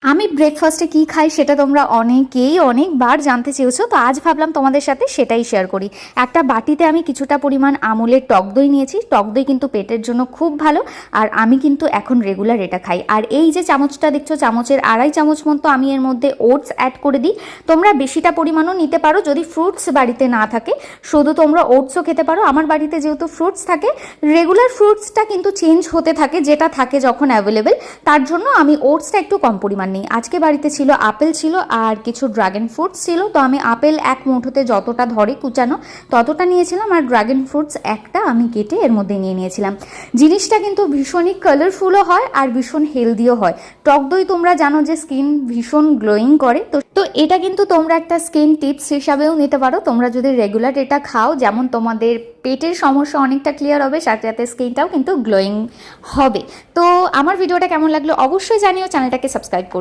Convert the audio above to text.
আমি ব্রেকফাস্টে কী খাই সেটা তোমরা অনেকেই অনেকবার জানতে চেয়েছো, তো আজ ভাবলাম তোমাদের সাথে সেটাই শেয়ার করি। একটা বাটিতে আমি কিছুটা পরিমাণ আমুলের টক দই নিয়েছি। টক দই কিন্তু পেটের জন্য খুব ভালো, আর আমি কিন্তু এখন রেগুলার এটা খাই। আর এই যে চামচটা দেখছো, চামচের 2.5 চামচ মতো আমি এর মধ্যে ওটস অ্যাড করে দিই। তোমরা বেশিটা পরিমাণও নিতে পারো যদি ফ্রুটস বাড়িতে না থাকে, শুধু তোমরা ওটসও খেতে পারো। আমার বাড়িতে যেহেতু ফ্রুটস থাকে, রেগুলার ফ্রুটসটা কিন্তু চেঞ্জ হতে থাকে, যেটা থাকে যখন অ্যাভেলেবেল, তার জন্য আমি ওটসটা একটু কম পরিমাণ নেই। আজকে বাড়িতে ছিল আপেল ছিল আর কিছু ড্রাগন ফ্রুটস ছিল, তো আমি আপেল এক মুঠোতে যতটা ধরে কুচানো ততটা নিয়েছিলাম, আর ড্রাগন ফ্রুটস একটা আমি কেটে এর মধ্যে নিয়ে নিয়েছিলাম। জিনিসটা কিন্তু ভীষণই কালারফুলও হয় আর ভীষণ হেলদিও হয়। টক দই তোমরা জানো যে স্কিন ভীষণ গ্লোয়িং করে, তো এটা কিন্তু তোমরা একটা স্কিন টিপস হিসাবেও নিতে পারো। তোমরা যদি রেগুলার এটা খাও, যেমন তোমাদের পেটের সমস্যা অনেকটা ক্লিয়ার হবে, সাথে সাথে স্কিনটাও কিন্তু গ্লোয়িং হবে। তো আমার ভিডিওটা কেমন লাগলো অবশ্যই জানিও, চ্যানেলটাকে সাবস্ক্রাইব করে